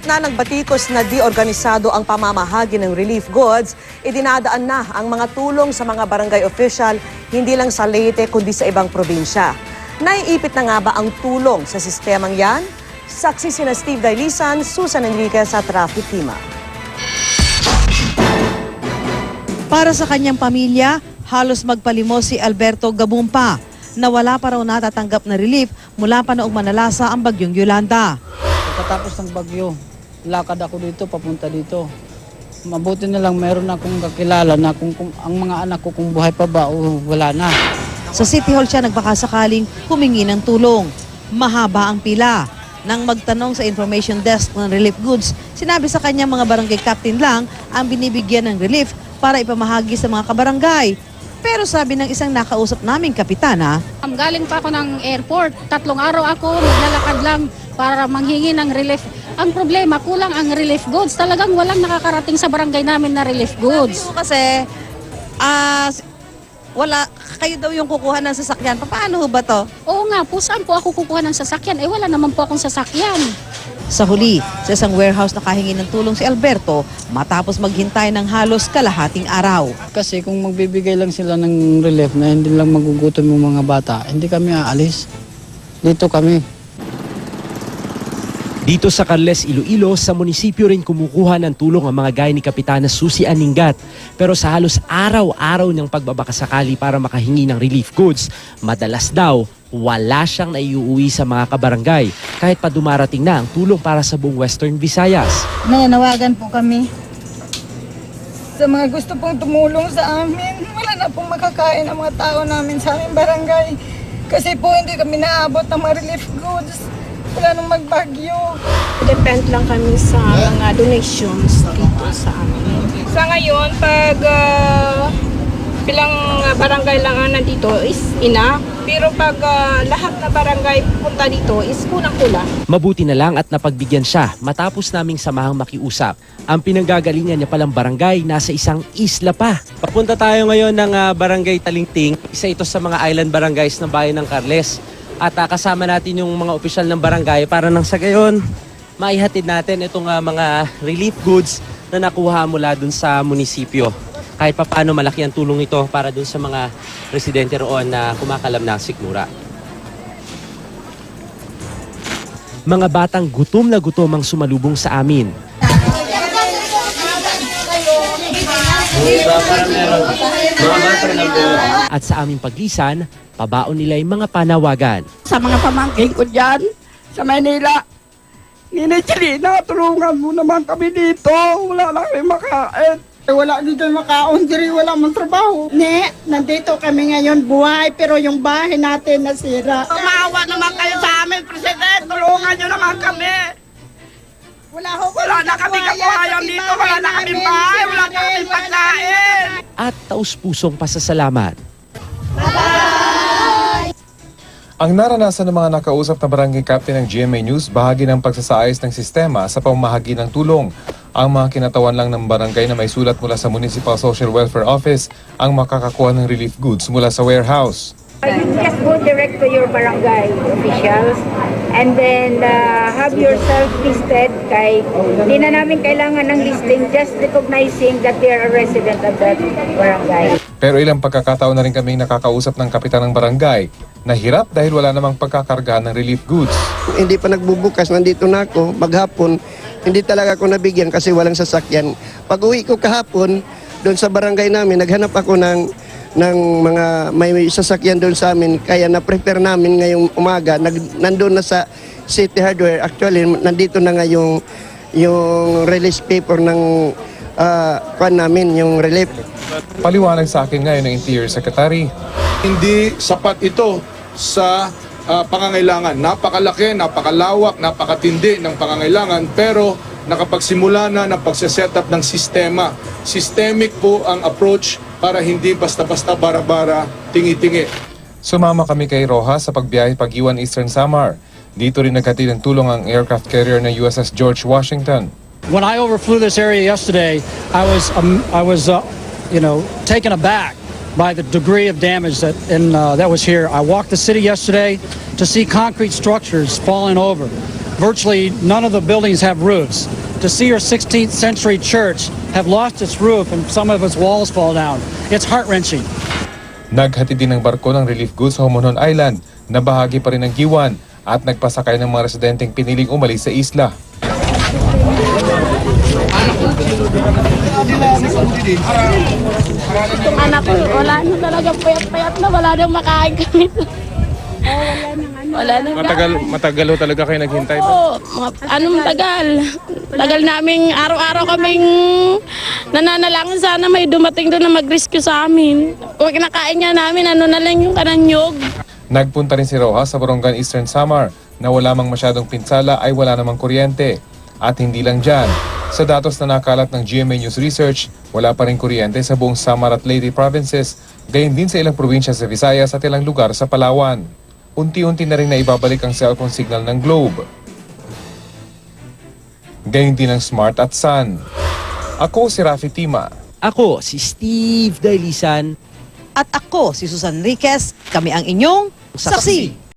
gitna ng batikos na di-organisado ang pamamahagi ng relief goods, idinadaan na ang mga tulong sa mga barangay official hindi lang sa Leyte kundi sa ibang probinsya. Naiipit na nga ba ang tulong sa sistemang yan? Saksi sina Steve Dailisan, Susan Enriquez sa Traffic Tima. Para sa kanyang pamilya, halos magpalimos si Alberto Gabumpa na wala pa raw natatanggap na relief mula pa noong manalasa ang bagyong Yolanda. Pagkatapos ng bagyo, lakad ako dito, papunta dito. Mabuti na lang meron akong kakilala na kung ang mga anak ko kung buhay pa ba o wala na. Sa City Hall siya nagbakasakaling humingi ng tulong. Mahaba ang pila. Nang magtanong sa information desk ng relief goods, sinabi sa kanya mga barangay captain lang ang binibigyan ng relief para ipamahagi sa mga kabarangay. Pero sabi ng isang nakausap naming kapitana, galing pa ako ng airport. 3 araw ako naglalakad lang para manghingi ng relief. Ang problema, kulang ang relief goods. Talagang walang nakakarating sa barangay namin na relief goods. kasi wala, kayo daw yung kukuha ng sasakyan. Paano ba to? Oo nga po, saan po ako kukuha ng sasakyan? Wala naman po akong sasakyan. Sa huli, sa isang warehouse nakahingi ng tulong si Alberto matapos maghintay ng halos kalahating araw. Kasi kung magbibigay lang sila ng relief na hindi lang magugutom yung mga bata, hindi kami aalis. Dito kami. Dito sa Carles, Iloilo, sa munisipyo rin kumukuha ng tulong ang mga gaya ni Kapitana Susie Aningat. Pero sa halos araw-araw niyang pagbabakasakali para makahingi ng relief goods, madalas daw wala siyang naiuwi sa mga kabarangay kahit pa dumarating na ang tulong para sa buong Western Visayas. Nananawagan po kami sa mga gusto pong tumulong sa amin. Wala na pong makakain ang mga tao namin sa aming barangay kasi po hindi kami naabot ng mga relief goods. Wala nang magbagyo. Depend lang kami sa mga donations dito sa amin. Sa ngayon, pag bilang barangay lang ang nandito is enough. Pero pag lahat na barangay punta dito is kulang-kulang. Mabuti na lang at napagbigyan siya matapos naming samahang makiusap. Ang pinanggagalingan niya palang barangay nasa isang isla pa. Papunta tayo ngayon ng Barangay Talingting. Isa ito sa mga island barangays ng bayan ng Carles. At kasama natin yung mga opisyal ng barangay para nang sa gayon maihatid natin itong mga relief goods na nakuha mula dun sa munisipyo. Kahit pa paano malaki ang tulong ito para dun sa mga residente roon na kumakalam ng sikmura. Mga batang gutom na gutom ang sumalubong sa amin. At sa aming paglisan, pabaon nila yung mga panawagan. Sa mga pamangkin ko dyan, sa Manila, Ninay, tulungan mo naman kami dito. Wala lang kami makain. Wala dito makaon, diri wala mong trabaho. Nandito kami ngayon buhay pero yung bahay natin nasira. Maawa naman kayo sa amin, President. Tulungan nyo naman kami. Wala na kami kabuhayan dito. Wala na kami bahay. Wala na kami pagkain. At taus-pusong pasasalamat. Ang naranasan ng mga nakausap na barangay captain ng GMA News, bahagi ng pagsasaayos ng sistema sa pamamahagi ng tulong. Ang mga kinatawan lang ng barangay na may sulat mula sa Municipal Social Welfare Office ang makakakuha ng relief goods mula sa warehouse. You just go direct to your barangay officials and then have yourself listed. Hindi na namin kailangan ng listing, just recognizing that they are a resident of that barangay. Pero ilang pagkakataon na rin kaming nakakausap ng kapitan ng barangay na hirap dahil wala namang pagkakargahan ng relief goods. Hindi pa nagbubukas, nandito na ako, maghapon, hindi talaga ako nabigyan kasi walang sasakyan. Pag uwi ko kahapon, doon sa barangay namin, naghanap ako ng mga may sasakyan doon sa amin. Kaya na-prepare namin ngayong umaga, nandun na sa City Hardware. Actually, nandito na nga yung release paper ng namin, yung relief. Paliwanag sa akin ngayon ng Interior Secretary. Hindi sapat ito sa pangangailangan. Napakalaki, napakalawak, napakatindi ng pangangailangan pero nakapagsimula na ng pagsiset up ng sistema. Systemic po ang approach para hindi basta-basta bara-bara, tingi-tingi. Sumama kami kay Rojas sa pagbiyahe pag-iwan Eastern Samar. Dito rin naghatid ng tulong ang aircraft carrier ng USS George Washington. When I overflew this area yesterday, I was taken aback by the degree of damage that was here. I walked the city yesterday to see concrete structures falling over. Virtually none of the buildings have roofs. to see your 16th century church have lost its roof and some of its walls fall down. It's heart-wrenching. Naghatid din ng barko ng relief goods sa Homonhon Island na bahagi pa rin ng Giwan at nagpasakay ng mga residenteng piniling umalis sa isla. Itong anak ko, wala na talaga payat-payat na, wala nang makain kami. Wala na. Matagal talaga kayo naghintay Oo, anong tagal? Tagal naming araw-araw kaming nananalangin sana may dumating doon na mag-rescue sa amin. Kung kinakain niya namin, ano na lang yung kananyog. Nagpunta rin si Rojas sa Borongan Eastern Samar na wala mang masyadong pinsala ay wala namang kuryente. At hindi lang dyan, sa datos na nakalat ng GMA News Research, wala pa rin kuryente sa buong Samar at Leyte provinces, gayon din sa ilang probinsya sa Visayas at ilang lugar sa Palawan. Unti-unti na rin naibabalik ang cellphone signal ng Globe. Gayon din ang Smart at Sun. Ako si Rafi Tima. Ako, si Steve Dailisan. At ako, si Susan Enriquez, kami ang inyong saksi.